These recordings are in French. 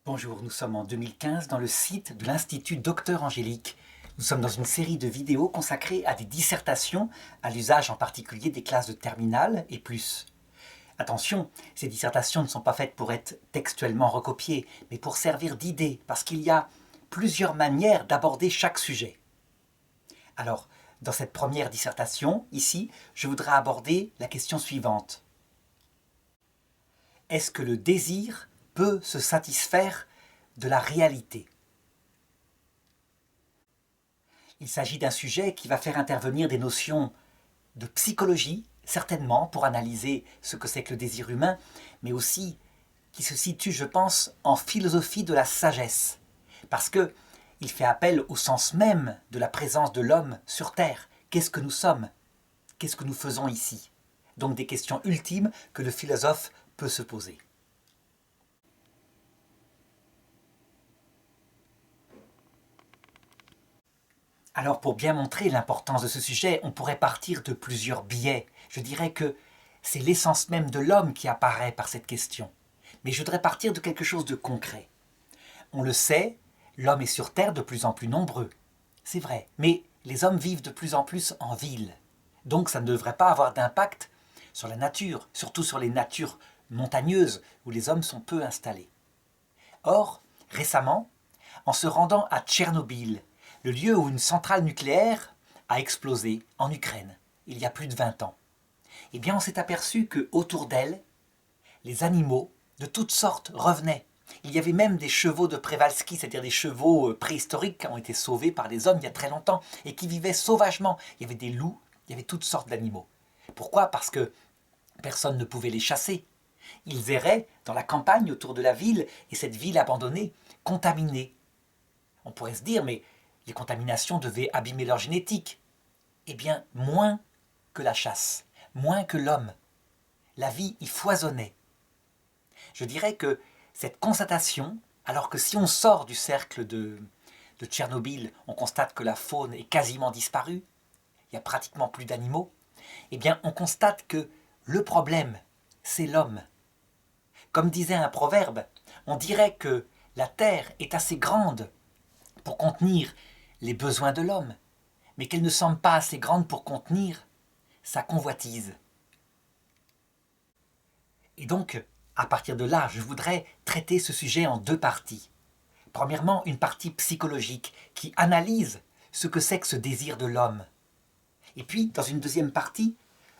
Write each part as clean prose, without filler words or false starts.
Bonjour, nous sommes en 2015 dans le site de l'Institut Docteur Angélique. Nous sommes dans une série de vidéos consacrées à des dissertations, à l'usage en particulier des classes de terminale et plus. Attention, ces dissertations ne sont pas faites pour être textuellement recopiées, mais pour servir d'idée, parce qu'il y a plusieurs manières d'aborder chaque sujet. Alors, dans cette première dissertation, ici, je voudrais aborder la question suivante. Est-ce que le désir peut se satisfaire de la réalité? Il s'agit d'un sujet qui va faire intervenir des notions de psychologie, certainement, pour analyser ce que c'est que le désir humain, mais aussi qui se situe, je pense, en philosophie de la sagesse. Parce que il fait appel au sens même de la présence de l'homme sur Terre. Qu'est-ce que nous sommes? Qu'est-ce que nous faisons ici? Donc des questions ultimes que le philosophe peut se poser. Alors pour bien montrer l'importance de ce sujet, on pourrait partir de plusieurs biais. Je dirais que c'est l'essence même de l'homme qui apparaît par cette question. Mais je voudrais partir de quelque chose de concret. On le sait, l'homme est sur Terre de plus en plus nombreux. C'est vrai, mais les hommes vivent de plus en plus en ville. Donc ça ne devrait pas avoir d'impact sur la nature, surtout sur les natures montagneuses où les hommes sont peu installés. Or, récemment, en se rendant à Tchernobyl, le lieu où une centrale nucléaire a explosé en Ukraine, il y a plus de 20 ans, eh bien on s'est aperçu que autour d'elle, les animaux de toutes sortes revenaient. Il y avait même des chevaux de Przewalski, c'est-à-dire des chevaux préhistoriques qui ont été sauvés par les hommes il y a très longtemps et qui vivaient sauvagement. Il y avait des loups, il y avait toutes sortes d'animaux. Pourquoi? Parce que personne ne pouvait les chasser. Ils erraient dans la campagne autour de la ville et cette ville abandonnée, contaminée. On pourrait se dire, mais les contaminations devaient abîmer leur génétique. Eh bien, moins que la chasse, moins que l'homme. La vie y foisonnait. Je dirais que cette constatation, alors que si on sort du cercle de Tchernobyl, on constate que la faune est quasiment disparue, il n'y a pratiquement plus d'animaux, eh bien on constate que le problème, c'est l'homme. Comme disait un proverbe, on dirait que la terre est assez grande pour contenir les besoins de l'homme, mais qu'elle ne semble pas assez grande pour contenir sa convoitise. Et donc, à partir de là, je voudrais traiter ce sujet en deux parties. Premièrement, une partie psychologique qui analyse ce que c'est que ce désir de l'homme. Et puis, dans une deuxième partie,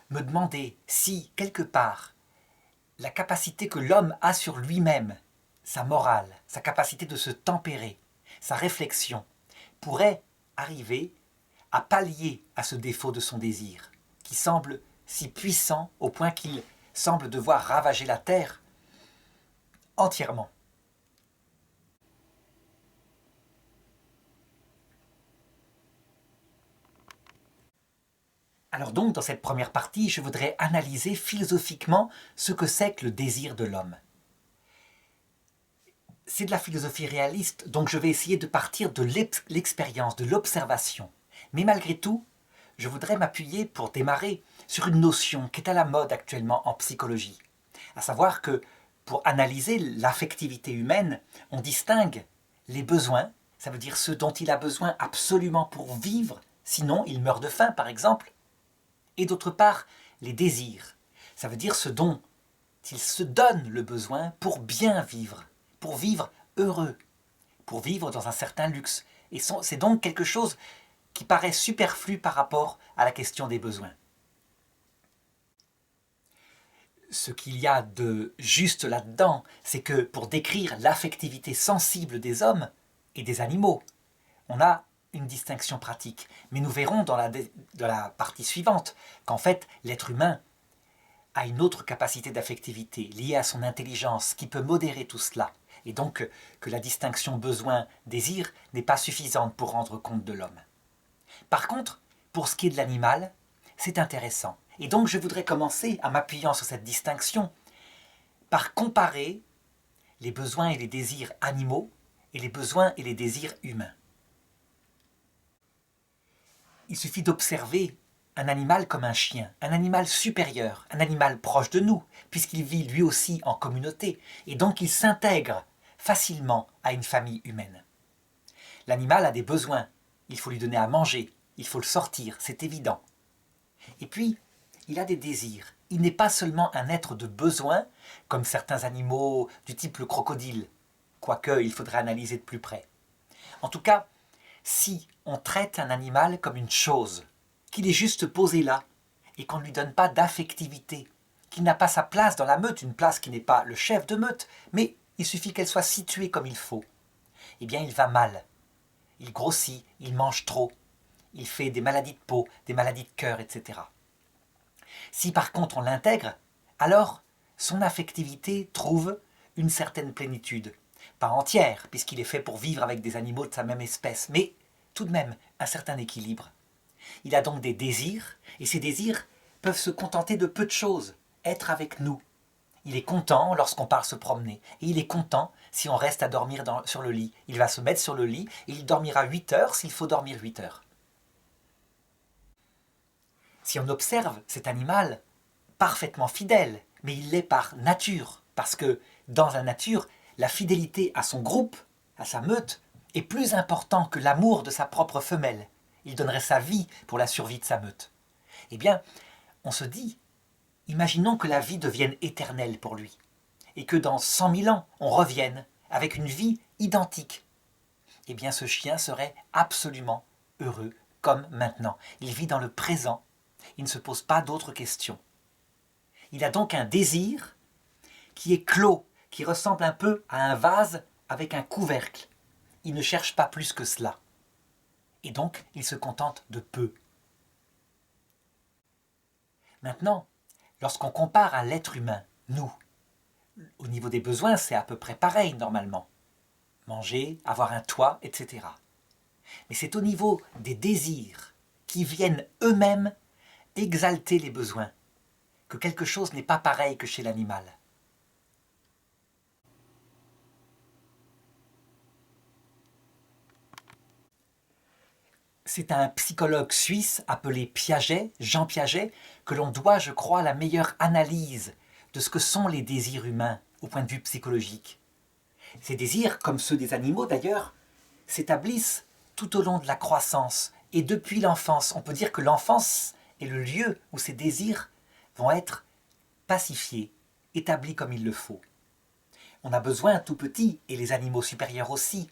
me demander si, quelque part, la capacité que l'homme a sur lui-même, sa morale, sa capacité de se tempérer, sa réflexion, pourrait arriver à pallier à ce défaut de son désir, qui semble si puissant au point qu'il semble devoir ravager la terre entièrement. Alors donc, dans cette première partie, je voudrais analyser philosophiquement ce que c'est que le désir de l'homme. C'est de la philosophie réaliste, donc je vais essayer de partir de l'expérience, de l'observation. Mais malgré tout, je voudrais m'appuyer pour démarrer sur une notion qui est à la mode actuellement en psychologie. À savoir que pour analyser l'affectivité humaine, on distingue les besoins, ça veut dire ce dont il a besoin absolument pour vivre, sinon il meurt de faim par exemple, et d'autre part les désirs, ça veut dire ce dont il se donne le besoin pour bien vivre, pour vivre heureux, pour vivre dans un certain luxe. Et c'est donc quelque chose qui paraît superflu par rapport à la question des besoins. Ce qu'il y a de juste là-dedans, c'est que pour décrire l'affectivité sensible des hommes et des animaux, on a une distinction pratique. Mais nous verrons dans la partie suivante qu'en fait, l'être humain a une autre capacité d'affectivité liée à son intelligence qui peut modérer tout cela. Et donc que la distinction besoin-désir n'est pas suffisante pour rendre compte de l'homme. Par contre, pour ce qui est de l'animal, c'est intéressant. Et donc je voudrais commencer, en m'appuyant sur cette distinction, par comparer les besoins et les désirs animaux et les besoins et les désirs humains. Il suffit d'observer un animal comme un chien, un animal supérieur, un animal proche de nous, puisqu'il vit lui aussi en communauté, et donc il s'intègre facilement à une famille humaine. L'animal a des besoins, il faut lui donner à manger, il faut le sortir, c'est évident. Et puis, il a des désirs. Il n'est pas seulement un être de besoin, comme certains animaux du type le crocodile, quoique il faudrait analyser de plus près. En tout cas, si on traite un animal comme une chose, qu'il est juste posé là, et qu'on ne lui donne pas d'affectivité, qu'il n'a pas sa place dans la meute, une place qui n'est pas le chef de meute, mais il suffit qu'elle soit située comme il faut, eh bien il va mal. Il grossit, il mange trop, il fait des maladies de peau, des maladies de cœur, etc. Si par contre on l'intègre, alors son affectivité trouve une certaine plénitude. Pas entière, puisqu'il est fait pour vivre avec des animaux de sa même espèce, mais tout de même un certain équilibre. Il a donc des désirs, et ces désirs peuvent se contenter de peu de choses, être avec nous. Il est content lorsqu'on part se promener, et il est content si on reste à dormir sur le lit. Il va se mettre sur le lit, et il dormira 8 heures s'il faut dormir 8 heures. Si on observe cet animal, parfaitement fidèle, mais il l'est par nature, parce que dans la nature, la fidélité à son groupe, à sa meute, est plus important que l'amour de sa propre femelle. Il donnerait sa vie pour la survie de sa meute. Eh bien, on se dit, imaginons que la vie devienne éternelle pour lui, et que dans 100 000 ans, on revienne avec une vie identique. Eh bien, ce chien serait absolument heureux, comme maintenant. Il vit dans le présent, il ne se pose pas d'autres questions. Il a donc un désir qui est clos, qui ressemble un peu à un vase avec un couvercle. Il ne cherche pas plus que cela. Et donc, il se contente de peu. Maintenant, lorsqu'on compare à l'être humain, nous, au niveau des besoins, c'est à peu près pareil normalement. Manger, avoir un toit, etc. Mais c'est au niveau des désirs qui viennent eux-mêmes exalter les besoins, que quelque chose n'est pas pareil que chez l'animal. C'est un psychologue suisse appelé Piaget, Jean Piaget, que l'on doit, je crois, la meilleure analyse de ce que sont les désirs humains au point de vue psychologique. Ces désirs, comme ceux des animaux d'ailleurs, s'établissent tout au long de la croissance et depuis l'enfance. On peut dire que l'enfance est le lieu où ces désirs vont être pacifiés, établis comme il le faut. On a besoin tout petit, et les animaux supérieurs aussi,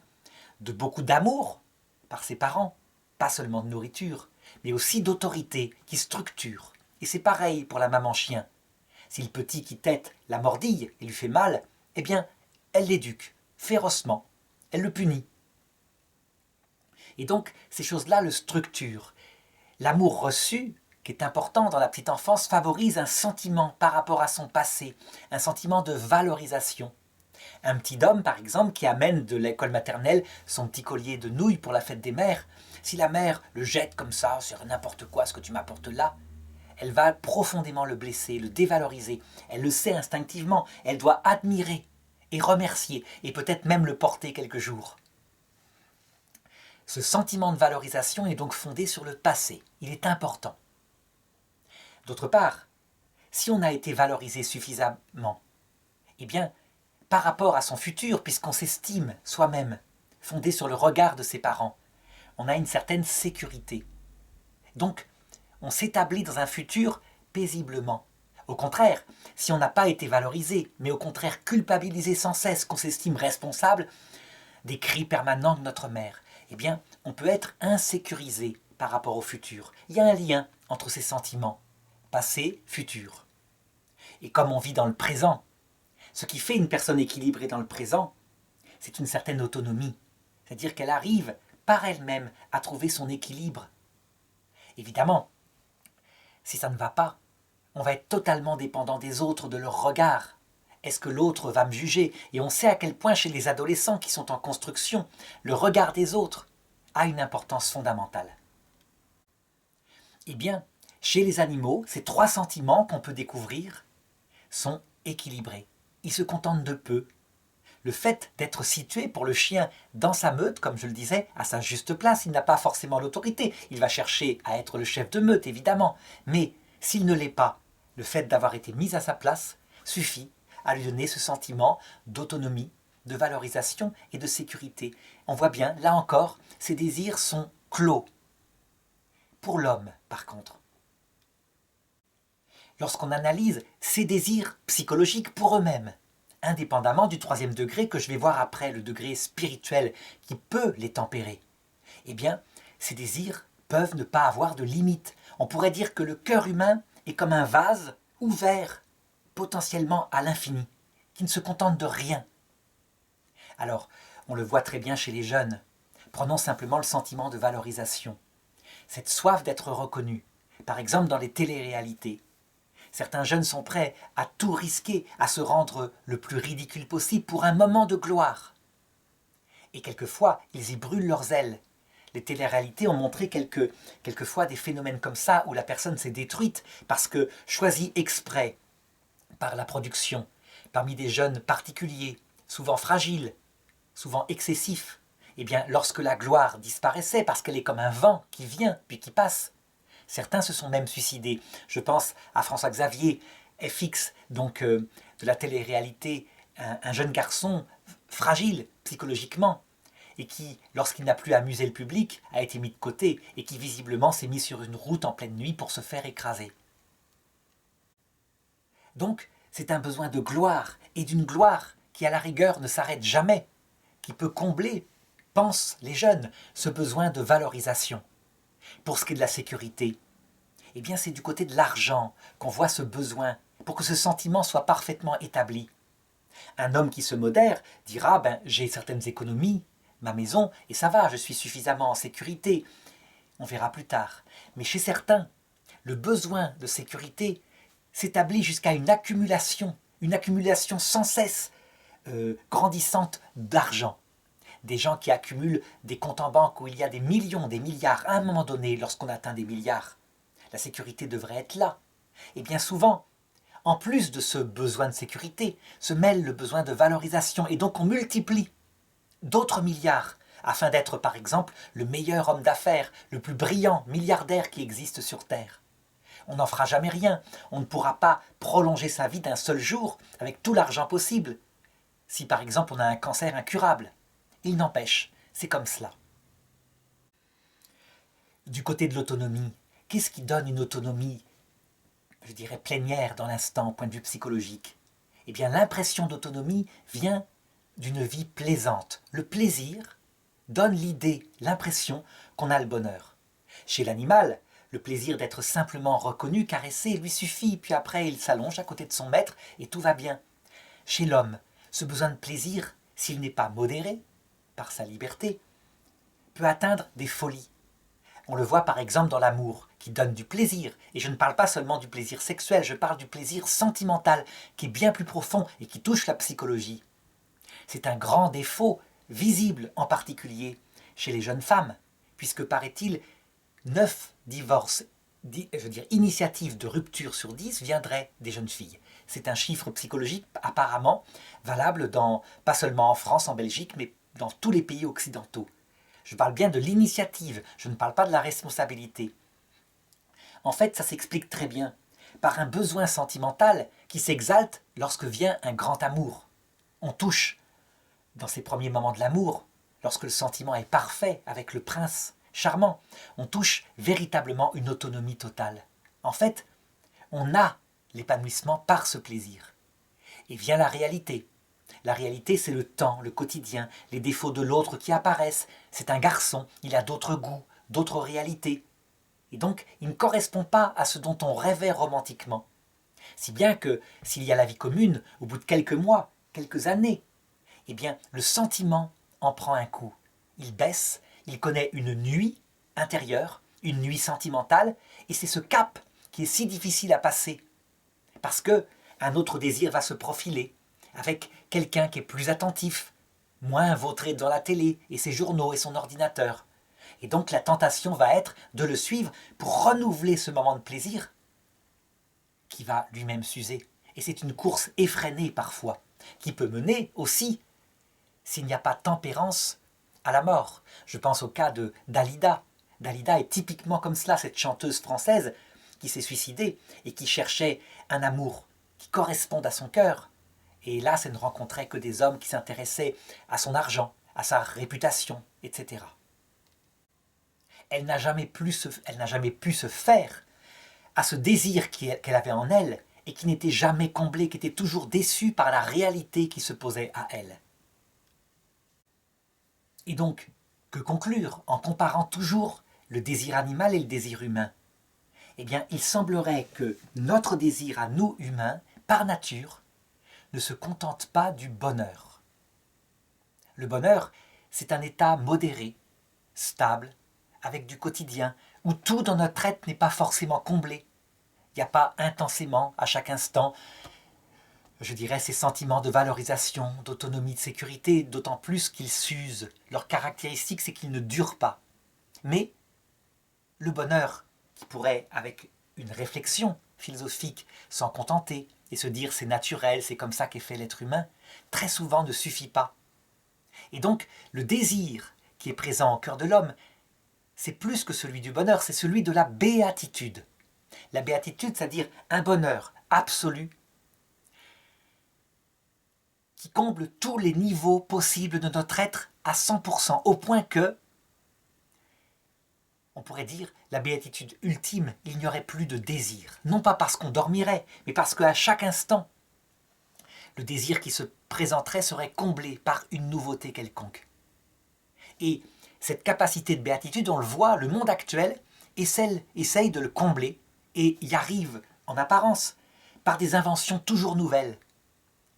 de beaucoup d'amour par ses parents, pas seulement de nourriture, mais aussi d'autorité qui structure. Et c'est pareil pour la maman chien. Si le petit qui tète la mordille et lui fait mal, eh bien, elle l'éduque férocement, elle le punit. Et donc, ces choses-là le structurent. L'amour reçu, qui est important dans la petite enfance, favorise un sentiment par rapport à son passé, un sentiment de valorisation. Un petit homme, par exemple, qui amène de l'école maternelle son petit collier de nouilles pour la fête des mères, si la mère le jette comme ça sur n'importe quoi, ce que tu m'apportes là, elle va profondément le blesser, le dévaloriser. Elle le sait instinctivement, elle doit admirer et remercier, et peut-être même le porter quelques jours. Ce sentiment de valorisation est donc fondé sur le passé, il est important. D'autre part, si on a été valorisé suffisamment, eh bien, par rapport à son futur, puisqu'on s'estime soi-même, fondé sur le regard de ses parents, on a une certaine sécurité. Donc, on s'établit dans un futur paisiblement. Au contraire, si on n'a pas été valorisé, mais au contraire culpabilisé sans cesse, qu'on s'estime responsable des cris permanents de notre mère, eh bien, on peut être insécurisé par rapport au futur. Il y a un lien entre ces sentiments, passé, futur. Et comme on vit dans le présent, ce qui fait une personne équilibrée dans le présent, c'est une certaine autonomie. C'est-à-dire qu'elle arrive par elle-même à trouver son équilibre. Évidemment, si ça ne va pas, on va être totalement dépendant des autres, de leur regard. Est-ce que l'autre va me juger? Et on sait à quel point chez les adolescents qui sont en construction, le regard des autres a une importance fondamentale. Eh bien, chez les animaux, ces 3 sentiments qu'on peut découvrir sont équilibrés. Ils se contentent de peu. Le fait d'être situé pour le chien dans sa meute, comme je le disais, à sa juste place, il n'a pas forcément l'autorité. Il va chercher à être le chef de meute, évidemment. Mais s'il ne l'est pas, le fait d'avoir été mis à sa place suffit à lui donner ce sentiment d'autonomie, de valorisation et de sécurité. On voit bien, là encore, ces désirs sont clos. Pour l'homme, par contre, lorsqu'on analyse ces désirs psychologiques pour eux-mêmes, indépendamment du troisième degré que je vais voir après, le degré spirituel qui peut les tempérer, eh bien, ces désirs peuvent ne pas avoir de limite. On pourrait dire que le cœur humain est comme un vase ouvert potentiellement à l'infini, qui ne se contente de rien. Alors, on le voit très bien chez les jeunes. Prenons simplement le sentiment de valorisation. Cette soif d'être reconnu, par exemple dans les téléréalités. Certains jeunes sont prêts à tout risquer, à se rendre le plus ridicule possible pour un moment de gloire. Et quelquefois, ils y brûlent leurs ailes. Les téléréalités ont montré quelquefois des phénomènes comme ça où la personne s'est détruite parce que choisie exprès par la production, parmi des jeunes particuliers, souvent fragiles, souvent excessifs, eh bien, lorsque la gloire disparaissait, parce qu'elle est comme un vent qui vient puis qui passe, certains se sont même suicidés. Je pense à François Xavier, FX, donc de la télé-réalité, un jeune garçon fragile psychologiquement, et qui, lorsqu'il n'a plus amusé le public, a été mis de côté, et qui visiblement s'est mis sur une route en pleine nuit pour se faire écraser. Donc, c'est un besoin de gloire, et d'une gloire qui, à la rigueur, ne s'arrête jamais, qui peut combler, pensent les jeunes, ce besoin de valorisation. Pour ce qui est de la sécurité, eh bien c'est du côté de l'argent qu'on voit ce besoin, pour que ce sentiment soit parfaitement établi. Un homme qui se modère dira « j'ai certaines économies, ma maison, et ça va, je suis suffisamment en sécurité. » On verra plus tard. Mais chez certains, le besoin de sécurité s'établit jusqu'à une accumulation sans cesse grandissante d'argent. Des gens qui accumulent des comptes en banque où il y a des millions, des milliards. À un moment donné, lorsqu'on atteint des milliards, la sécurité devrait être là. Et bien souvent, en plus de ce besoin de sécurité, se mêle le besoin de valorisation. Et donc on multiplie d'autres milliards afin d'être, par exemple, le meilleur homme d'affaires, le plus brillant milliardaire qui existe sur Terre. On n'en fera jamais rien. On ne pourra pas prolonger sa vie d'un seul jour avec tout l'argent possible. Si par exemple on a un cancer incurable. Il n'empêche, c'est comme cela. Du côté de l'autonomie, qu'est-ce qui donne une autonomie, je dirais plénière dans l'instant, au point de vue psychologique? Eh bien, l'impression d'autonomie vient d'une vie plaisante. Le plaisir donne l'idée, l'impression qu'on a le bonheur. Chez l'animal, le plaisir d'être simplement reconnu, caressé, lui suffit, puis après il s'allonge à côté de son maître et tout va bien. Chez l'homme, ce besoin de plaisir, s'il n'est pas modéré, par sa liberté, peut atteindre des folies. On le voit par exemple dans l'amour, qui donne du plaisir. Et je ne parle pas seulement du plaisir sexuel, je parle du plaisir sentimental, qui est bien plus profond et qui touche la psychologie. C'est un grand défaut, visible en particulier chez les jeunes femmes, puisque paraît-il, 9 divorces, initiatives de rupture sur 10 viendraient des jeunes filles. C'est un chiffre psychologique apparemment valable pas seulement en France, en Belgique, mais dans tous les pays occidentaux. Je parle bien de l'initiative, je ne parle pas de la responsabilité. En fait, ça s'explique très bien par un besoin sentimental qui s'exalte lorsque vient un grand amour. On touche, dans ces premiers moments de l'amour, lorsque le sentiment est parfait avec le prince charmant, on touche véritablement une autonomie totale. En fait, on a l'épanouissement par ce plaisir. Et vient la réalité. La réalité, c'est le temps, le quotidien, les défauts de l'autre qui apparaissent. C'est un garçon, il a d'autres goûts, d'autres réalités. Et donc, il ne correspond pas à ce dont on rêvait romantiquement. Si bien que, s'il y a la vie commune, au bout de quelques mois, quelques années, eh bien, le sentiment en prend un coup. Il baisse, il connaît une nuit intérieure, une nuit sentimentale, et c'est ce cap qui est si difficile à passer. Parce que un autre désir va se profiler, avec quelqu'un qui est plus attentif, moins vautré dans la télé et ses journaux et son ordinateur. Et donc la tentation va être de le suivre pour renouveler ce moment de plaisir qui va lui-même s'user. Et c'est une course effrénée parfois, qui peut mener aussi, s'il n'y a pas de tempérance, à la mort. Je pense au cas de Dalida. Dalida est typiquement comme cela, cette chanteuse française qui s'est suicidée et qui cherchait un amour qui corresponde à son cœur. Et hélas, elle ne rencontrait que des hommes qui s'intéressaient à son argent, à sa réputation, etc. Elle n'a jamais pu se faire à ce désir qu'elle avait en elle et qui n'était jamais comblé, qui était toujours déçu par la réalité qui se posait à elle. Et donc, que conclure en comparant toujours le désir animal et le désir humain? Eh bien, il semblerait que notre désir à nous humains, par nature, ne se contente pas du bonheur. Le bonheur, c'est un état modéré, stable, avec du quotidien, où tout dans notre être n'est pas forcément comblé. Il n'y a pas intensément, à chaque instant, je dirais, ces sentiments de valorisation, d'autonomie, de sécurité, d'autant plus qu'ils s'usent. Leur caractéristique, c'est qu'ils ne durent pas. Mais le bonheur, qui pourrait, avec une réflexion philosophique, s'en contenter et se dire c'est naturel, c'est comme ça qu'est fait l'être humain, très souvent ne suffit pas. Et donc, le désir qui est présent au cœur de l'homme, c'est plus que celui du bonheur, c'est celui de la béatitude. La béatitude, c'est-à-dire un bonheur absolu qui comble tous les niveaux possibles de notre être à 100%, au point que, on pourrait dire, la béatitude ultime, il n'y aurait plus de désir. Non pas parce qu'on dormirait, mais parce qu'à chaque instant, le désir qui se présenterait serait comblé par une nouveauté quelconque. Et cette capacité de béatitude, on le voit, le monde actuel essaye de le combler et y arrive en apparence par des inventions toujours nouvelles.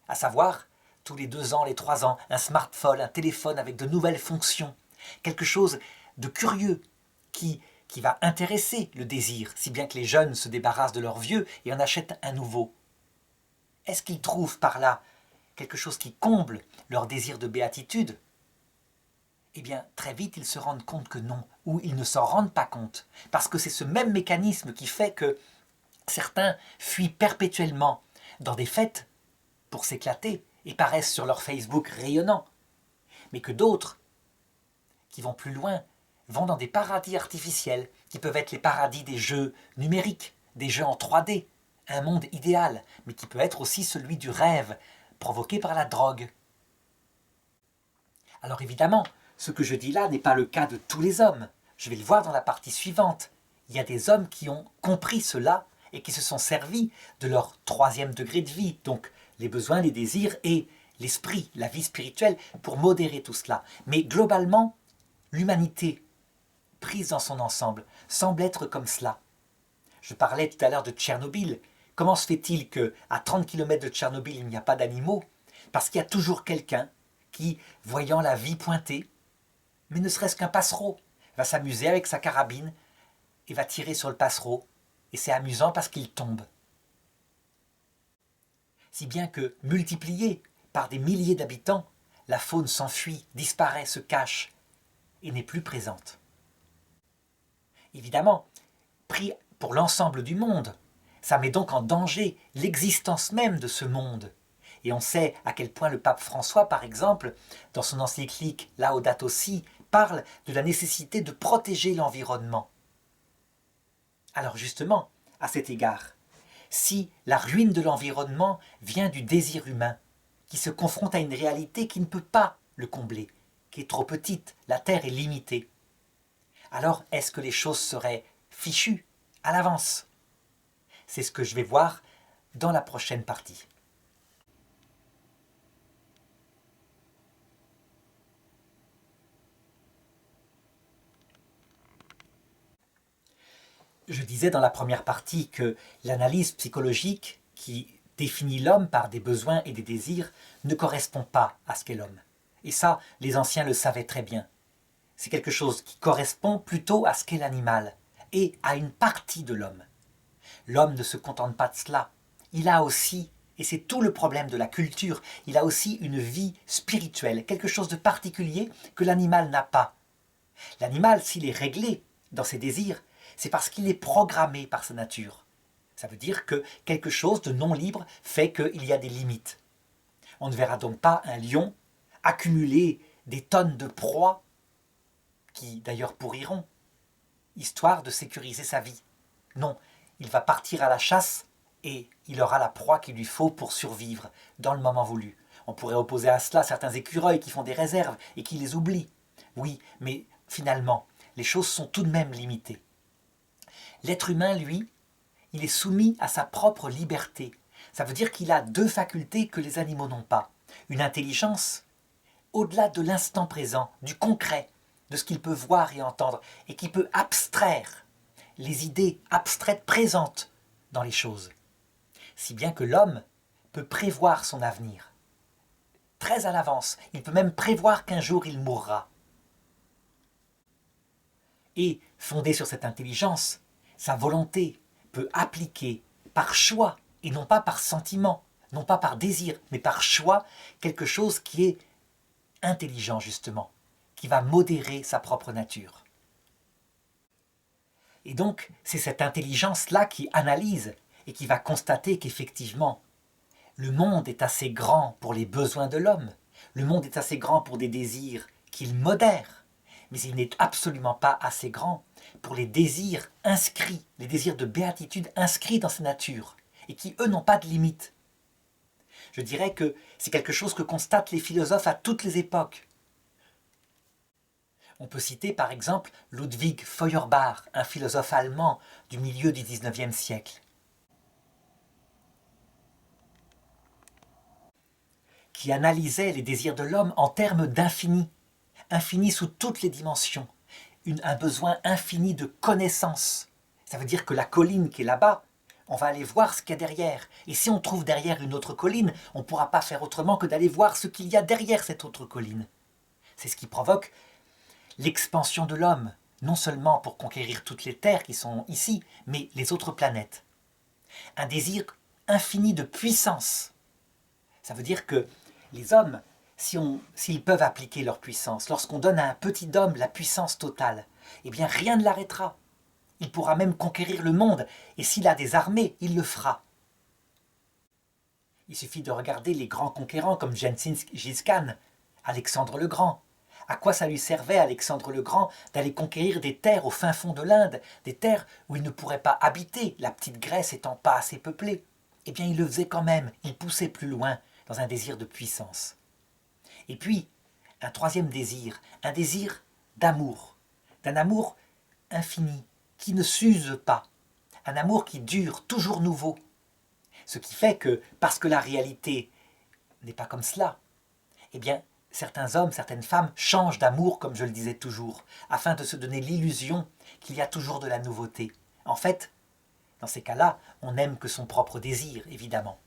À savoir, tous les 2 ans, les 3 ans, un smartphone, un téléphone avec de nouvelles fonctions, quelque chose de curieux qui va intéresser le désir, si bien que les jeunes se débarrassent de leurs vieux et en achètent un nouveau. Est-ce qu'ils trouvent par là quelque chose qui comble leur désir de béatitude? Eh bien, très vite, ils se rendent compte que non, ou ils ne s'en rendent pas compte, parce que c'est ce même mécanisme qui fait que certains fuient perpétuellement dans des fêtes pour s'éclater et paraissent sur leur Facebook rayonnants, mais que d'autres, qui vont plus loin, vont dans des paradis artificiels, qui peuvent être les paradis des jeux numériques, des jeux en 3D, un monde idéal, mais qui peut être aussi celui du rêve, provoqué par la drogue. Alors évidemment, ce que je dis là n'est pas le cas de tous les hommes. Je vais le voir dans la partie suivante. Il y a des hommes qui ont compris cela et qui se sont servis de leur 3e degré de vie, donc les besoins, les désirs et l'esprit, la vie spirituelle, pour modérer tout cela. Mais globalement, l'humanité, prise dans son ensemble, semble être comme cela. Je parlais tout à l'heure de Tchernobyl. Comment se fait-il qu'à 30 km de Tchernobyl, il n'y a pas d'animaux? Parce qu'il y a toujours quelqu'un qui, voyant la vie pointer, mais ne serait-ce qu'un passereau, va s'amuser avec sa carabine et va tirer sur le passereau. Et c'est amusant parce qu'il tombe. Si bien que, multipliée par des milliers d'habitants, la faune s'enfuit, disparaît, se cache et n'est plus présente. Évidemment, pris pour l'ensemble du monde, ça met donc en danger l'existence même de ce monde. Et on sait à quel point le pape François, par exemple, dans son encyclique Laudato Si, parle de la nécessité de protéger l'environnement. Alors justement, à cet égard, si la ruine de l'environnement vient du désir humain, qui se confronte à une réalité qui ne peut pas le combler, qui est trop petite, la Terre est limitée, alors est-ce que les choses seraient fichues à l'avance? C'est ce que je vais voir dans la prochaine partie. Je disais dans la première partie que l'analyse psychologique qui définit l'homme par des besoins et des désirs ne correspond pas à ce qu'est l'homme. Et ça, les anciens le savaient très bien. C'est quelque chose qui correspond plutôt à ce qu'est l'animal et à une partie de l'homme. L'homme ne se contente pas de cela. Il a aussi, et c'est tout le problème de la culture, il a aussi une vie spirituelle, quelque chose de particulier que l'animal n'a pas. L'animal, s'il est réglé dans ses désirs, c'est parce qu'il est programmé par sa nature. Ça veut dire que quelque chose de non libre fait qu'il y a des limites. On ne verra donc pas un lion accumuler des tonnes de proies qui d'ailleurs pourriront, histoire de sécuriser sa vie. Non, il va partir à la chasse et il aura la proie qu'il lui faut pour survivre dans le moment voulu. On pourrait opposer à cela certains écureuils qui font des réserves et qui les oublient. Oui, mais finalement, les choses sont tout de même limitées. L'être humain, lui, il est soumis à sa propre liberté. Ça veut dire qu'il a deux facultés que les animaux n'ont pas. Une intelligence, au-delà de l'instant présent, du concret, de ce qu'il peut voir et entendre, et qui peut abstraire les idées abstraites présentes dans les choses. Si bien que l'homme peut prévoir son avenir. Très à l'avance, il peut même prévoir qu'un jour il mourra. Et, fondé sur cette intelligence, sa volonté peut appliquer par choix, et non pas par sentiment, non pas par désir, mais par choix, quelque chose qui est intelligent justement, qui va modérer sa propre nature. Et donc, c'est cette intelligence-là qui analyse et qui va constater qu'effectivement, le monde est assez grand pour les besoins de l'homme, le monde est assez grand pour des désirs qu'il modère, mais il n'est absolument pas assez grand pour les désirs inscrits, les désirs de béatitude inscrits dans sa nature, et qui, eux, n'ont pas de limite. Je dirais que c'est quelque chose que constatent les philosophes à toutes les époques. On peut citer par exemple Ludwig Feuerbach, un philosophe allemand du milieu du XIXe siècle, qui analysait les désirs de l'homme en termes d'infini, infini sous toutes les dimensions, un besoin infini de connaissance. Ça veut dire que la colline qui est là-bas, on va aller voir ce qu'il y a derrière. Et si on trouve derrière une autre colline, on ne pourra pas faire autrement que d'aller voir ce qu'il y a derrière cette autre colline. C'est ce qui provoque l'expansion de l'homme, non seulement pour conquérir toutes les terres qui sont ici, mais les autres planètes. Un désir infini de puissance. Ça veut dire que les hommes, s'ils peuvent appliquer leur puissance, lorsqu'on donne à un petit homme la puissance totale, eh bien rien ne l'arrêtera. Il pourra même conquérir le monde, et s'il a des armées, il le fera. Il suffit de regarder les grands conquérants comme Gengis Khan, Alexandre le Grand. À quoi ça lui servait, Alexandre le Grand, d'aller conquérir des terres au fin fond de l'Inde, des terres où il ne pourrait pas habiter, la petite Grèce étant pas assez peuplée? Eh bien, il le faisait quand même, il poussait plus loin, dans un désir de puissance. Et puis, un troisième désir, un désir d'amour, d'un amour infini, qui ne s'use pas, un amour qui dure, toujours nouveau. Ce qui fait que, parce que la réalité n'est pas comme cela, eh bien, certains hommes, certaines femmes changent d'amour, comme je le disais toujours, afin de se donner l'illusion qu'il y a toujours de la nouveauté. En fait, dans ces cas-là, on n'aime que son propre désir, évidemment.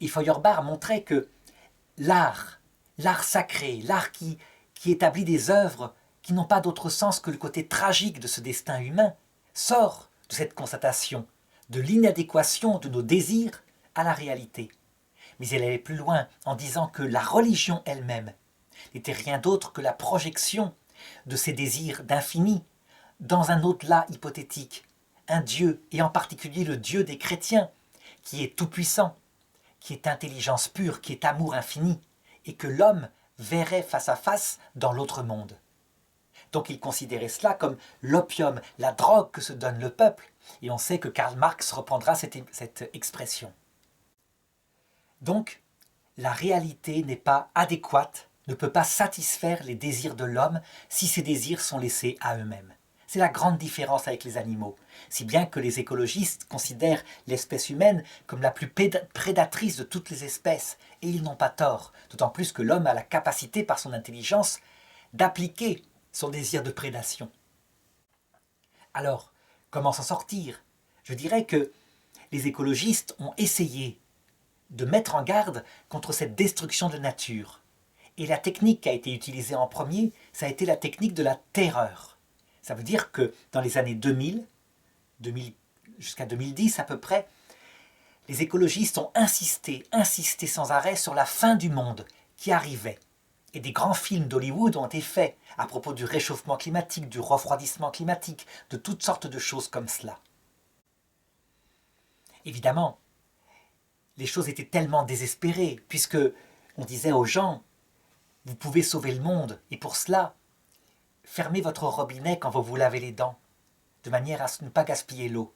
Et Feuerbach montrait que l'art sacré, l'art qui établit des œuvres qui n'ont pas d'autre sens que le côté tragique de ce destin humain, sort de cette constatation de l'inadéquation de nos désirs à la réalité. Mais elle allait plus loin en disant que la religion elle-même n'était rien d'autre que la projection de ces désirs d'infini dans un au-delà hypothétique, un Dieu, et en particulier le Dieu des chrétiens, qui est tout-puissant, qui est intelligence pure, qui est amour infini, et que l'homme verrait face à face dans l'autre monde. Donc il considérait cela comme l'opium, la drogue que se donne le peuple, et on sait que Karl Marx reprendra cette expression. Donc, la réalité n'est pas adéquate, ne peut pas satisfaire les désirs de l'homme si ces désirs sont laissés à eux-mêmes. C'est la grande différence avec les animaux, si bien que les écologistes considèrent l'espèce humaine comme la plus prédatrice de toutes les espèces, et ils n'ont pas tort, d'autant plus que l'homme a la capacité, par son intelligence, d'appliquer son désir de prédation. Alors, comment s'en sortir? Je dirais que les écologistes ont essayé de mettre en garde contre cette destruction de la nature. Et la technique qui a été utilisée en premier, ça a été la technique de la terreur. Ça veut dire que dans les années 2000 jusqu'à 2010 à peu près, les écologistes ont insisté sans arrêt sur la fin du monde qui arrivait. Et des grands films d'Hollywood ont été faits à propos du réchauffement climatique, du refroidissement climatique, de toutes sortes de choses comme cela. Évidemment, les choses étaient tellement désespérées, puisque on disait aux gens, vous pouvez sauver le monde, et pour cela, fermez votre robinet quand vous vous lavez les dents, de manière à ne pas gaspiller l'eau.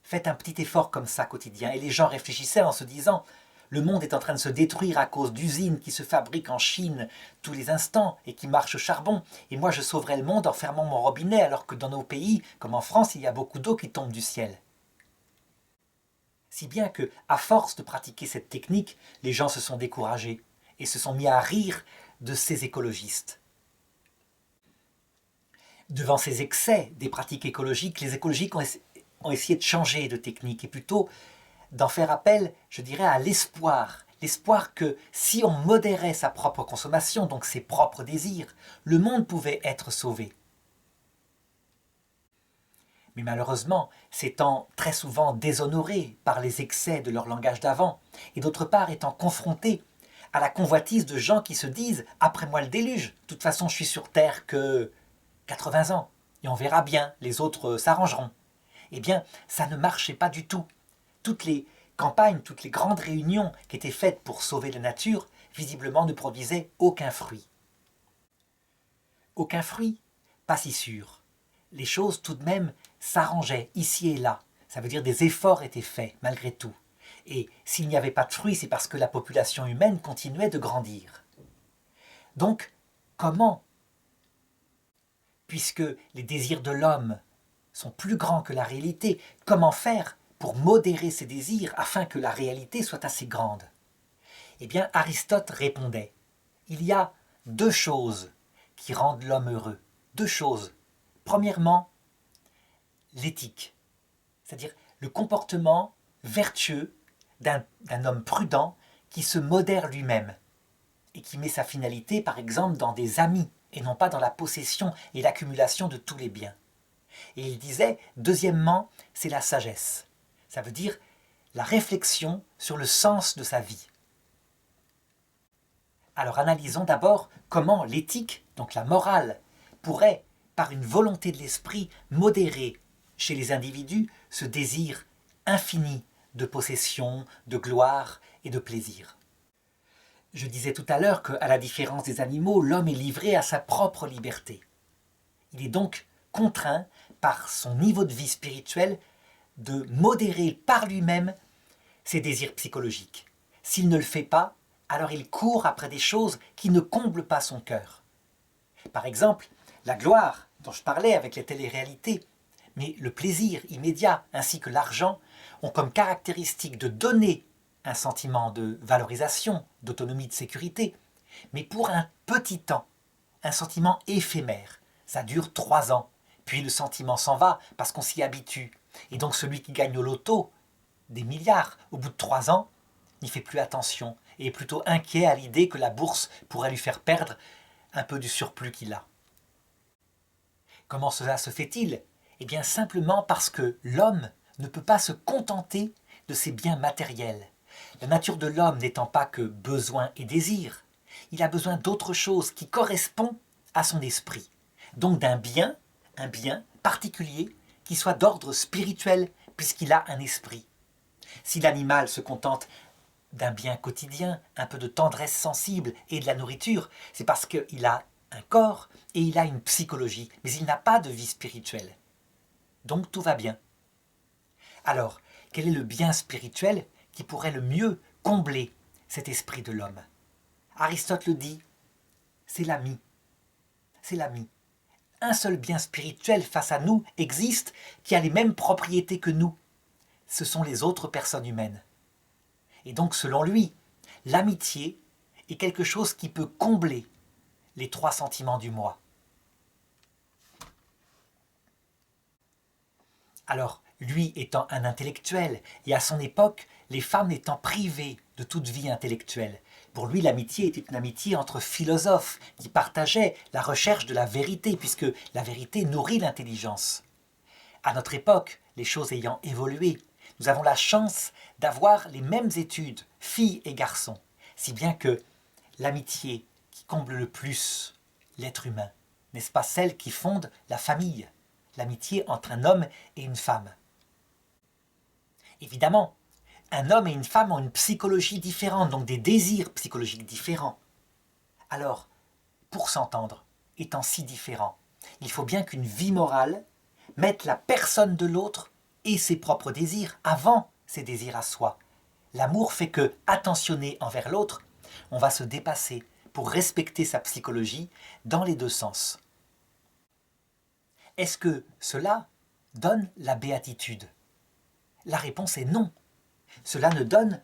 Faites un petit effort comme ça quotidien. Et les gens réfléchissaient en se disant, le monde est en train de se détruire à cause d'usines qui se fabriquent en Chine tous les instants et qui marchent au charbon. Et moi, je sauverai le monde en fermant mon robinet, alors que dans nos pays, comme en France, il y a beaucoup d'eau qui tombe du ciel. Si bien que, à force de pratiquer cette technique, les gens se sont découragés et se sont mis à rire de ces écologistes. Devant ces excès des pratiques écologiques, les écologiques ont essayé de changer de technique et plutôt d'en faire appel, je dirais, à l'espoir. L'espoir que si on modérait sa propre consommation, donc ses propres désirs, le monde pouvait être sauvé. Mais malheureusement, s'étant très souvent déshonorés par les excès de leur langage d'avant, et d'autre part étant confrontés à la convoitise de gens qui se disent « après moi le déluge, de toute façon je suis sur Terre que 80 ans, et on verra bien, les autres s'arrangeront ». Eh bien, ça ne marchait pas du tout. Toutes les campagnes, toutes les grandes réunions qui étaient faites pour sauver la nature, visiblement ne produisaient aucun fruit. Aucun fruit? Pas si sûr. Les choses tout de même s'arrangeaient ici et là. Ça veut dire des efforts étaient faits malgré tout. Et s'il n'y avait pas de fruits, c'est parce que la population humaine continuait de grandir. Donc, comment? Puisque les désirs de l'homme sont plus grands que la réalité, comment faire pour modérer ces désirs afin que la réalité soit assez grande? Eh bien, Aristote répondait, il y a deux choses qui rendent l'homme heureux. Deux choses. Premièrement, l'éthique, c'est-à-dire le comportement vertueux d'un homme prudent qui se modère lui-même et qui met sa finalité, par exemple, dans des amis et non pas dans la possession et l'accumulation de tous les biens. Et il disait, deuxièmement, c'est la sagesse. Ça veut dire la réflexion sur le sens de sa vie. Alors analysons d'abord comment l'éthique, donc la morale, pourrait, par une volonté de l'esprit, modérer chez les individus ce désir infini de possession, de gloire et de plaisir. Je disais tout à l'heure qu'à la différence des animaux, l'homme est livré à sa propre liberté. Il est donc contraint, par son niveau de vie spirituel, de modérer par lui-même ses désirs psychologiques. S'il ne le fait pas, alors il court après des choses qui ne comblent pas son cœur. Par exemple, la gloire dont je parlais avec les téléréalités, mais le plaisir immédiat ainsi que l'argent ont comme caractéristique de donner un sentiment de valorisation, d'autonomie, de sécurité, mais pour un petit temps, un sentiment éphémère. Ça dure 3 ans, puis le sentiment s'en va parce qu'on s'y habitue. Et donc celui qui gagne au loto des milliards au bout de 3 ans n'y fait plus attention et est plutôt inquiet à l'idée que la bourse pourrait lui faire perdre un peu du surplus qu'il a. Comment cela se fait-il? Eh bien simplement parce que l'homme ne peut pas se contenter de ses biens matériels. La nature de l'homme n'étant pas que besoin et désir, il a besoin d'autre chose qui correspond à son esprit. Donc d'un bien, un bien particulier qui soit d'ordre spirituel puisqu'il a un esprit. Si l'animal se contente d'un bien quotidien, un peu de tendresse sensible et de la nourriture, c'est parce qu'il a un corps et il a une psychologie, mais il n'a pas de vie spirituelle. Donc tout va bien. Alors, quel est le bien spirituel qui pourrait le mieux combler cet esprit de l'homme? Aristote le dit, c'est l'ami. C'est l'ami. Un seul bien spirituel face à nous existe qui a les mêmes propriétés que nous. Ce sont les autres personnes humaines. Et donc, selon lui, l'amitié est quelque chose qui peut combler les 3 sentiments du moi. Alors, lui étant un intellectuel, et à son époque, les femmes étant privées de toute vie intellectuelle, pour lui, l'amitié était une amitié entre philosophes qui partageaient la recherche de la vérité, puisque la vérité nourrit l'intelligence. À notre époque, les choses ayant évolué, nous avons la chance d'avoir les mêmes études, filles et garçons, si bien que l'amitié qui comble le plus l'être humain, n'est-ce pas celle qui fonde la famille, l'amitié entre un homme et une femme? Évidemment, un homme et une femme ont une psychologie différente, donc des désirs psychologiques différents. Alors, pour s'entendre, étant si différents, il faut bien qu'une vie morale mette la personne de l'autre et ses propres désirs avant ses désirs à soi. L'amour fait que, attentionné envers l'autre, on va se dépasser pour respecter sa psychologie dans les deux sens. Est-ce que cela donne la béatitude? La réponse est non. Cela ne donne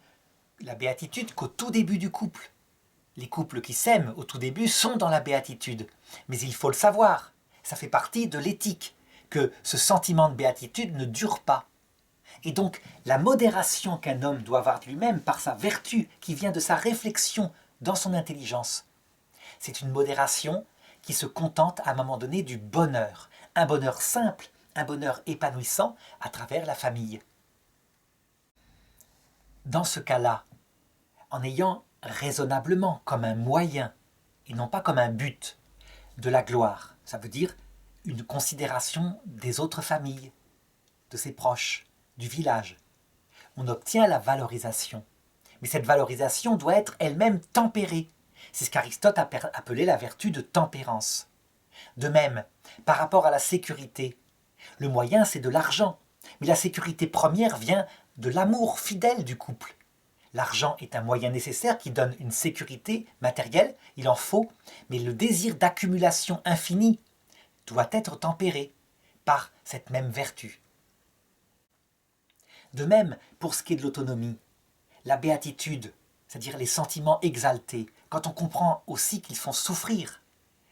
la béatitude qu'au tout début du couple. Les couples qui s'aiment au tout début sont dans la béatitude. Mais il faut le savoir, ça fait partie de l'éthique, que ce sentiment de béatitude ne dure pas. Et donc, la modération qu'un homme doit avoir de lui-même par sa vertu qui vient de sa réflexion dans son intelligence, c'est une modération qui se contente à un moment donné du bonheur. Un bonheur simple, un bonheur épanouissant à travers la famille. Dans ce cas-là, en ayant raisonnablement comme un moyen et non pas comme un but de la gloire, ça veut dire une considération des autres familles, de ses proches, du village, on obtient la valorisation. Mais cette valorisation doit être elle-même tempérée. C'est ce qu'Aristote a appelé la vertu de tempérance. De même, par rapport à la sécurité, le moyen c'est de l'argent, mais la sécurité première vient de l'amour fidèle du couple. L'argent est un moyen nécessaire qui donne une sécurité matérielle, il en faut, mais le désir d'accumulation infinie doit être tempéré par cette même vertu. De même, pour ce qui est de l'autonomie, la béatitude, c'est-à-dire les sentiments exaltés, quand on comprend aussi qu'ils font souffrir,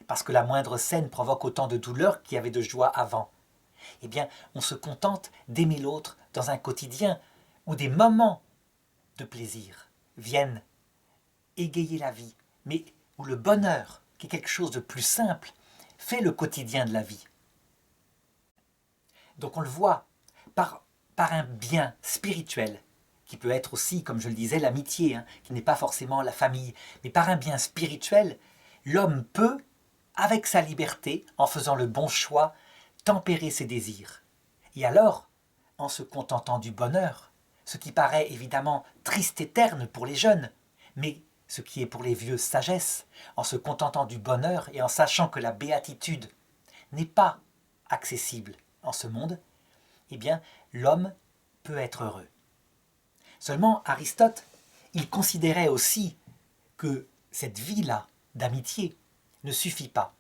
parce que la moindre scène provoque autant de douleur qu'il y avait de joie avant, eh bien, on se contente d'aimer l'autre dans un quotidien où des moments de plaisir viennent égayer la vie, mais où le bonheur, qui est quelque chose de plus simple, fait le quotidien de la vie. Donc on le voit par un bien spirituel, qui peut être aussi, comme je le disais, l'amitié, qui n'est pas forcément la famille, mais par un bien spirituel, l'homme peut, avec sa liberté, en faisant le bon choix, tempérer ses désirs. Et alors, en se contentant du bonheur, ce qui paraît évidemment triste et terne pour les jeunes, mais ce qui est pour les vieux sagesse, en se contentant du bonheur et en sachant que la béatitude n'est pas accessible en ce monde, eh bien, l'homme peut être heureux. Seulement, Aristote, il considérait aussi que cette vie-là d'amitié ne suffit pas.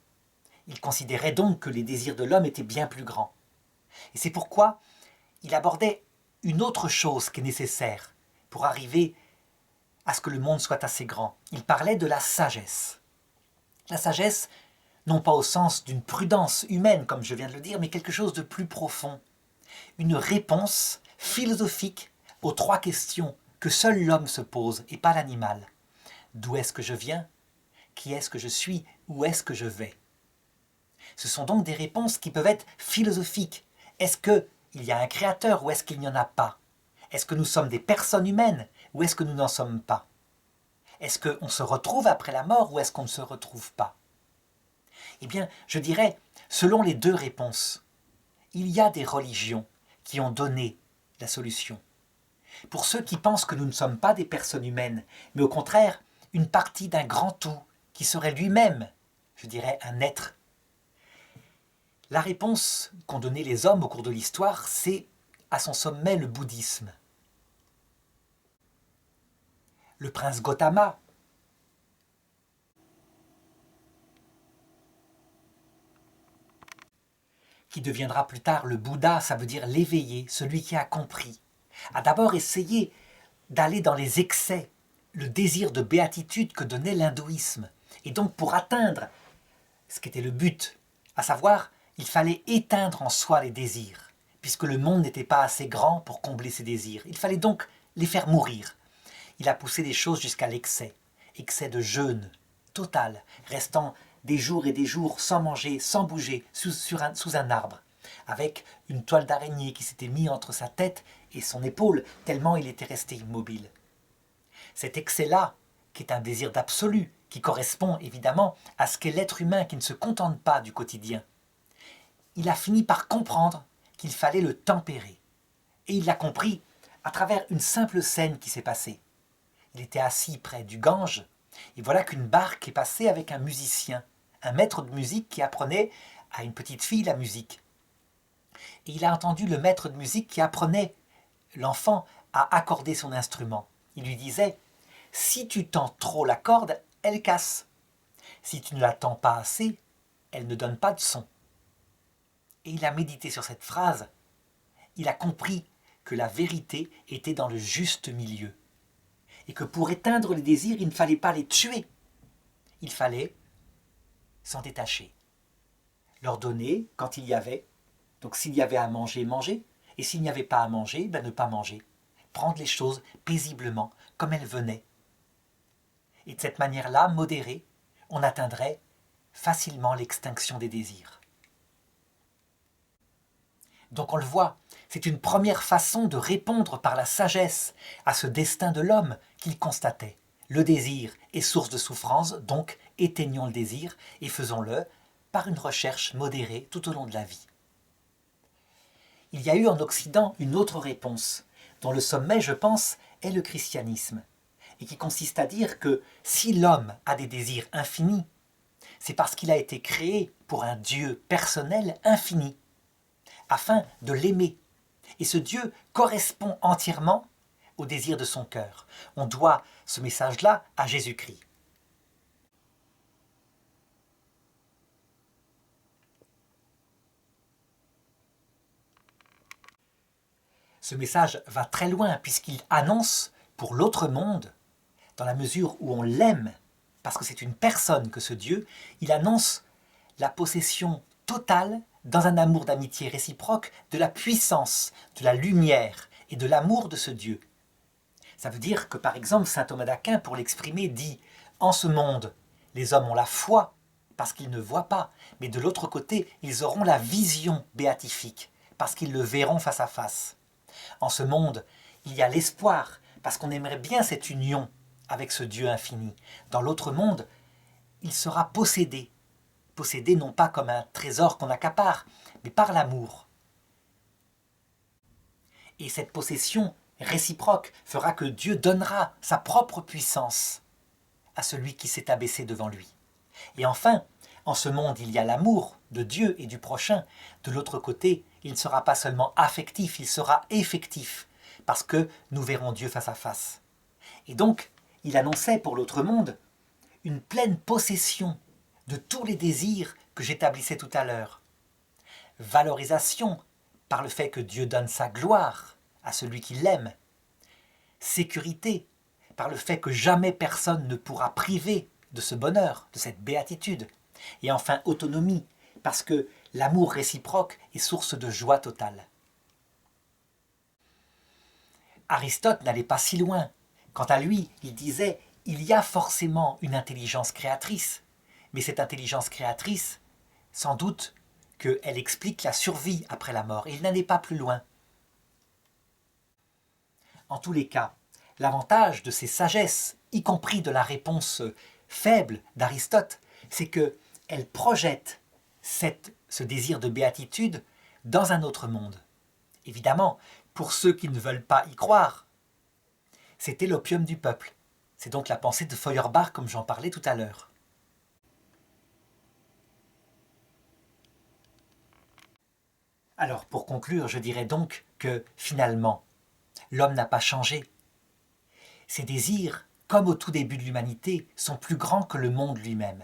Il considérait donc que les désirs de l'homme étaient bien plus grands. Et c'est pourquoi il abordait une autre chose qui est nécessaire pour arriver à ce que le monde soit assez grand. Il parlait de la sagesse. La sagesse, non pas au sens d'une prudence humaine, comme je viens de le dire, mais quelque chose de plus profond. Une réponse philosophique aux trois questions que seul l'homme se pose et pas l'animal. D'où est-ce que je viens? Qui est-ce que je suis? Où est-ce que je vais? Ce sont donc des réponses qui peuvent être philosophiques. Est-ce qu'il y a un créateur ou est-ce qu'il n'y en a pas? Est-ce que nous sommes des personnes humaines ou est-ce que nous n'en sommes pas? Est-ce qu'on se retrouve après la mort ou est-ce qu'on ne se retrouve pas? Eh bien, je dirais, selon les deux réponses, il y a des religions qui ont donné la solution. Pour ceux qui pensent que nous ne sommes pas des personnes humaines, mais au contraire, une partie d'un grand tout, qui serait lui-même, je dirais, un être. La réponse qu'ont donnée les hommes au cours de l'histoire, c'est à son sommet le bouddhisme. Le prince Gautama, qui deviendra plus tard le Bouddha, ça veut dire l'éveillé, celui qui a compris, a d'abord essayé d'aller dans les excès, le désir de béatitude que donnait l'hindouisme. Et donc pour atteindre ce qui était le but, à savoir, il fallait éteindre en soi les désirs, puisque le monde n'était pas assez grand pour combler ses désirs. Il fallait donc les faire mourir. Il a poussé les choses jusqu'à l'excès, excès de jeûne total, restant des jours et des jours sans manger, sans bouger, sous un arbre, avec une toile d'araignée qui s'était mise entre sa tête et son épaule, tellement il était resté immobile. Cet excès-là, qui est un désir d'absolu, qui correspond évidemment à ce qu'est l'être humain qui ne se contente pas du quotidien, il a fini par comprendre qu'il fallait le tempérer. Et il l'a compris à travers une simple scène qui s'est passée. Il était assis près du Gange, et voilà qu'une barque est passée avec un musicien, un maître de musique qui apprenait à une petite fille la musique. Et il a entendu le maître de musique qui apprenait l'enfant à accorder son instrument. Il lui disait « Si tu tends trop la corde, elle casse. Si tu ne la tends pas assez, elle ne donne pas de son. » Et il a médité sur cette phrase. Il a compris que la vérité était dans le juste milieu. Et que pour éteindre les désirs, il ne fallait pas les tuer. Il fallait s'en détacher. Leur donner quand il y avait. Donc s'il y avait à manger, manger. Et s'il n'y avait pas à manger, ne pas manger. Prendre les choses paisiblement, comme elles venaient. Et de cette manière-là, modérée, on atteindrait facilement l'extinction des désirs. Donc on le voit, c'est une première façon de répondre par la sagesse à ce destin de l'homme qu'il constatait. Le désir est source de souffrance, donc éteignons le désir et faisons-le par une recherche modérée tout au long de la vie. Il y a eu en Occident une autre réponse, dont le sommet, je pense, est le christianisme, et qui consiste à dire que si l'homme a des désirs infinis, c'est parce qu'il a été créé pour un Dieu personnel infini, afin de l'aimer. Et ce Dieu correspond entièrement au désir de son cœur. On doit ce message-là à Jésus-Christ. Ce message va très loin puisqu'il annonce pour l'autre monde, dans la mesure où on l'aime, parce que c'est une personne que ce Dieu, il annonce la possession totale, dans un amour d'amitié réciproque, de la puissance, de la lumière et de l'amour de ce Dieu. Ça veut dire que, par exemple, saint Thomas d'Aquin, pour l'exprimer, dit « En ce monde, les hommes ont la foi, parce qu'ils ne voient pas, mais de l'autre côté, ils auront la vision béatifique, parce qu'ils le verront face à face. En ce monde, il y a l'espoir, parce qu'on aimerait bien cette union avec ce Dieu infini. Dans l'autre monde, il sera possédé. Possédé non pas comme un trésor qu'on accapare, mais par l'amour. Et cette possession réciproque fera que Dieu donnera sa propre puissance à celui qui s'est abaissé devant lui. Et enfin, en ce monde, il y a l'amour de Dieu et du prochain. De l'autre côté, il ne sera pas seulement affectif, il sera effectif, parce que nous verrons Dieu face à face. Et donc, il annonçait pour l'autre monde une pleine possession de tous les désirs que j'établissais tout à l'heure. Valorisation par le fait que Dieu donne sa gloire à celui qui l'aime. Sécurité par le fait que jamais personne ne pourra priver de ce bonheur, de cette béatitude. Et enfin autonomie, parce que l'amour réciproque est source de joie totale. Aristote n'allait pas si loin. Quant à lui, il disait « il y a forcément une intelligence créatrice ». Mais cette intelligence créatrice, sans doute qu'elle explique la survie après la mort. Et il n'allait pas plus loin. En tous les cas, l'avantage de ces sagesses, y compris de la réponse faible d'Aristote, c'est qu'elle projette ce désir de béatitude dans un autre monde. Évidemment, pour ceux qui ne veulent pas y croire, c'était l'opium du peuple. C'est donc la pensée de Feuerbach, comme j'en parlais tout à l'heure. Alors, pour conclure, je dirais donc que, finalement, l'homme n'a pas changé. Ses désirs, comme au tout début de l'humanité, sont plus grands que le monde lui-même.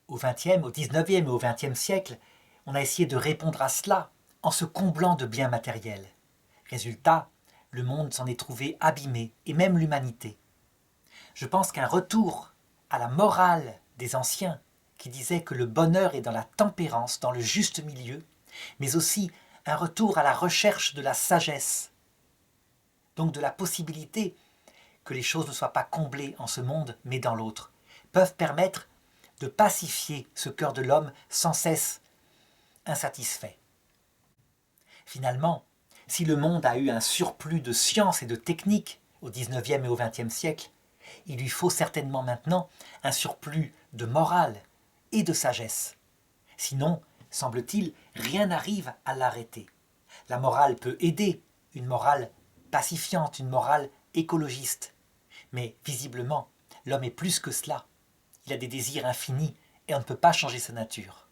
Au XXe, au XIXe et au XXe siècle, on a essayé de répondre à cela en se comblant de biens matériels. Résultat, le monde s'en est trouvé abîmé, et même l'humanité. Je pense qu'un retour à la morale des anciens, qui disaient que le bonheur est dans la tempérance, dans le juste milieu, mais aussi un retour à la recherche de la sagesse, donc de la possibilité que les choses ne soient pas comblées en ce monde, mais dans l'autre, peuvent permettre de pacifier ce cœur de l'homme sans cesse insatisfait. Finalement, si le monde a eu un surplus de science et de technique au XIXe et au XXe siècle, il lui faut certainement maintenant un surplus de morale et de sagesse. Sinon, semble-t-il, rien n'arrive à l'arrêter. La morale peut aider, une morale pacifiante, une morale écologiste. Mais visiblement, l'homme est plus que cela. Il a des désirs infinis et on ne peut pas changer sa nature.